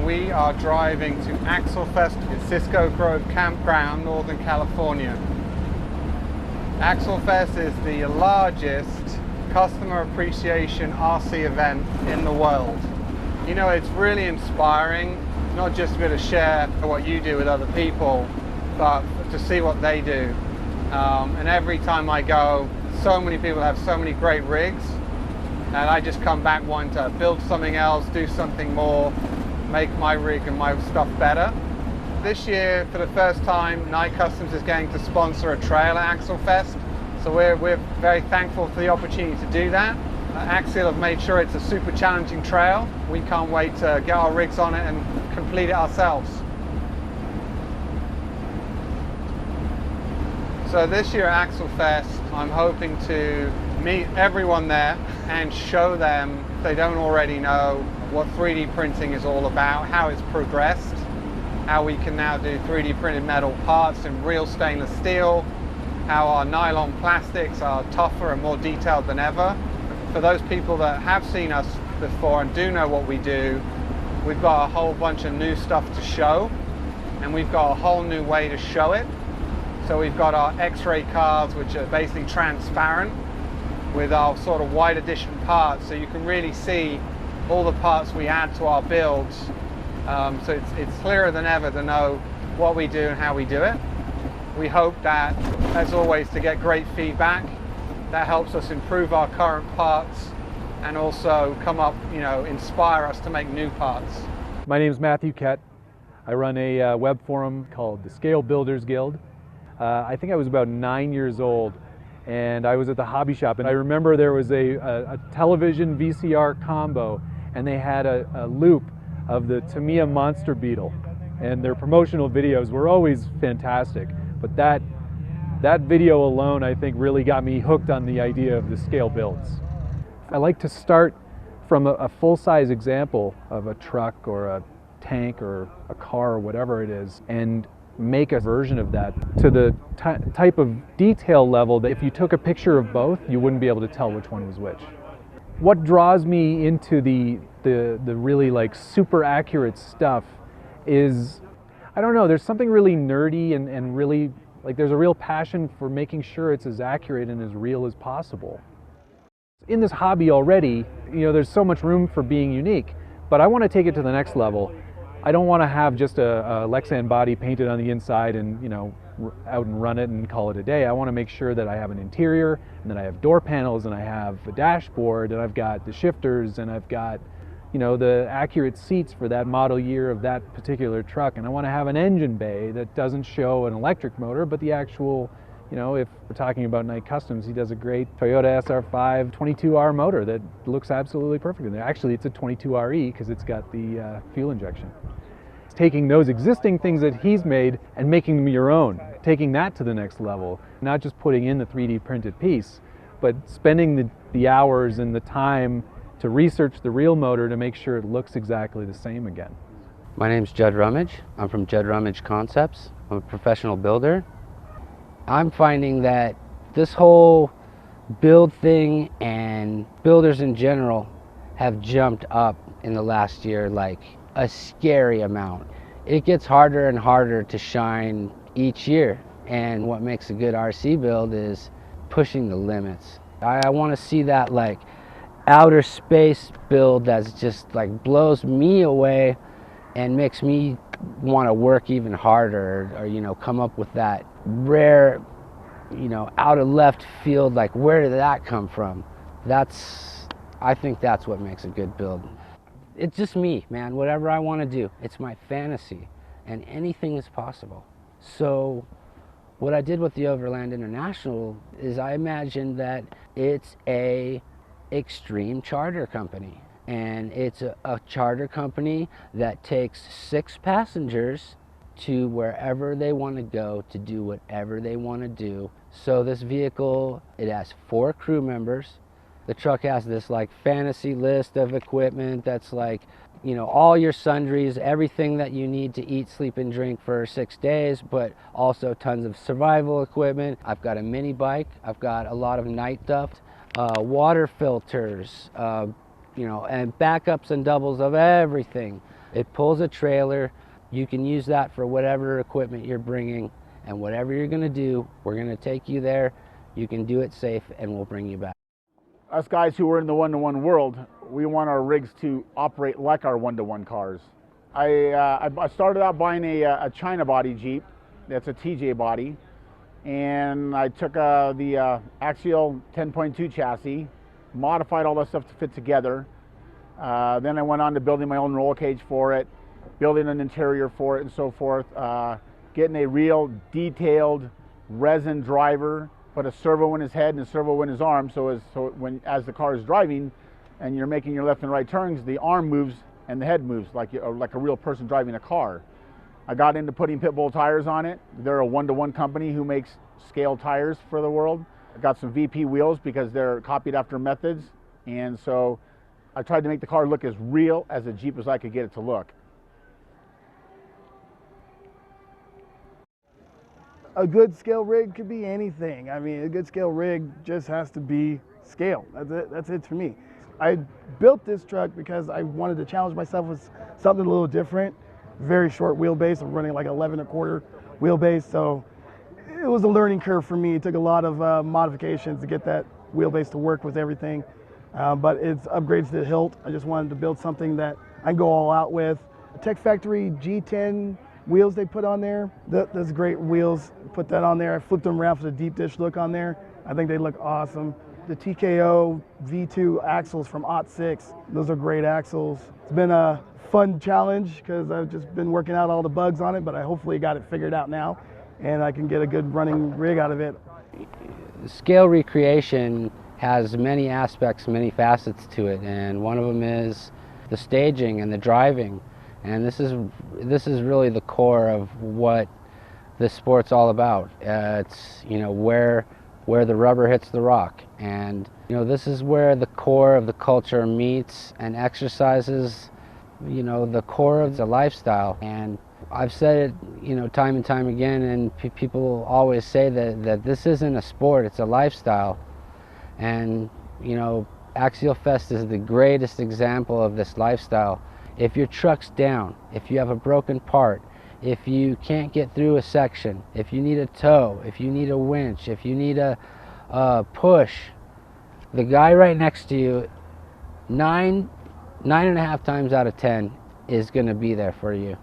and we are driving to Axialfest at Cisco Grove Campground, Northern California. Axialfest is the largest customer appreciation RC event in the world. You know, it's really inspiring, not just to be able to share what you do with other people, but to see what they do. And every time I go, so many people have so many great rigs, and I just come back wanting to build something else, do something more, make my rig and my stuff better. This year, for the first time, Night Customs is going to sponsor a trail at Axialfest, so we're very thankful for the opportunity to do that. Axial have made sure it's a super challenging trail. We can't wait to get our rigs on it and complete it ourselves. So this year at Axialfest, I'm hoping to meet everyone there and show them, if they don't already know, what 3D printing is all about, how it's progressed, how we can now do 3D printed metal parts in real stainless steel, how our nylon plastics are tougher and more detailed than ever. For those people that have seen us before and do know what we do, we've got a whole bunch of new stuff to show, and we've got a whole new way to show it. So we've got our X-ray cards, which are basically transparent, with our sort of wide edition parts, so you can really see all the parts we add to our builds. So it's clearer than ever to know what we do and how we do it. We hope that, as always, to get great feedback. That helps us improve our current parts and also come up, inspire us to make new parts. My name is Matthew Kett. I run a web forum called the Scale Builders Guild. I think I was about 9 years old, and I was at the hobby shop, and I remember there was a television VCR combo, and they had a loop of the Tamiya Monster Beetle, and their promotional videos were always fantastic, but that video alone, I think, really got me hooked on the idea of the scale builds. I like to start from a full-size example of a truck or a tank or a car or whatever it is, and make a version of that to the type of detail level that if you took a picture of both, you wouldn't be able to tell which one was which. What draws me into the really like super accurate stuff is, I don't know, there's something really nerdy and really, like, there's a real passion for making sure it's as accurate and as real as possible. In this hobby already, there's so much room for being unique, but I want to take it to the next level. I don't want to have just a Lexan body painted on the inside and, out and run it and call it a day. I want to make sure that I have an interior, and that I have door panels, and I have a dashboard, and I've got the shifters, and I've got, the accurate seats for that model year of that particular truck. And I want to have an engine bay that doesn't show an electric motor, but the actual, if we're talking about Night Customs, he does a great Toyota SR5 22R motor that looks absolutely perfect in there. Actually, it's a 22RE because it's got the fuel injection. It's taking those existing things that he's made and making them your own, taking that to the next level, not just putting in the 3D printed piece, but spending the hours and the time to research the real motor to make sure it looks exactly the same again. My name's Judd Rummage. I'm from Judd Rummage Concepts. I'm a professional builder. I'm finding that this whole build thing and builders in general have jumped up in the last year like a scary amount. It gets harder and harder to shine each year, and what makes a good RC build is pushing the limits. I want to see that like outer space build that's just like blows me away and makes me want to work even harder, or come up with that rare, out of left field, like, where did that come from? I think that's what makes a good build. It's just me, man. Whatever I want to do, it's my fantasy, and anything is possible. So what I did with the Overland International is I imagined that it's a extreme charter company, and it's a charter company that takes 6 passengers to wherever they want to go to do whatever they want to do. So this vehicle, it has 4 crew members. The truck has this like fantasy list of equipment that's like, all your sundries, everything that you need to eat, sleep, and drink for 6 days, but also tons of survival equipment. I've got a mini bike. I've got a lot of night duct, water filters, and backups and doubles of everything. It pulls a trailer. You can use that for whatever equipment you're bringing, and whatever you're going to do, we're going to take you there. You can do it safe, and we'll bring you back. Us guys who are in the one-to-one world, we want our rigs to operate like our one-to-one cars. I started out buying a China body Jeep. That's a TJ body. And I took the Axial 10.2 chassis, modified all that stuff to fit together. Then I went on to building my own roll cage for it, building an interior for it and so forth, getting a real detailed resin driver, put a servo in his head and a servo in his arm, so as the car is driving and you're making your left and right turns, the arm moves and the head moves like a real person driving a car. I got into putting pit bull tires on it. They're a one-to-one company who makes scale tires for the world. I got some VP wheels because they're copied after methods, and so I tried to make the car look as real as a Jeep as I could get it to look. A good scale rig could be anything. I mean, a good scale rig just has to be scale. That's it for me. I built this truck because I wanted to challenge myself with something a little different. Very short wheelbase. I'm running like 11.25 wheelbase, so it was a learning curve for me. It took a lot of modifications to get that wheelbase to work with everything, but it's upgrades to the hilt. I just wanted to build something that I can go all out with. The Tech Factory G10 wheels they put on there, those great wheels. Put that on there. I flipped them around for the deep dish look on there. I think they look awesome. The TKO V2 axles from '06, those are great axles. It's been a fun challenge because I've just been working out all the bugs on it, but I hopefully got it figured out now and I can get a good running rig out of it. Scale recreation has many aspects, many facets to it, and one of them is the staging and the driving. And this is really the core of what this sport's all about. It's, you know, where the rubber hits the rock, and you know, this is where the core of the culture meets and exercises, you know, the core of the lifestyle. And I've said it, you know, time and time again, and people always say that this isn't a sport, it's a lifestyle. And you know, Axialfest is the greatest example of this lifestyle. If your truck's down, if you have a broken part, if you can't get through a section, if you need a tow, if you need a winch, if you need a push, the guy right next to you, 9.5 times out of 10 is going to be there for you.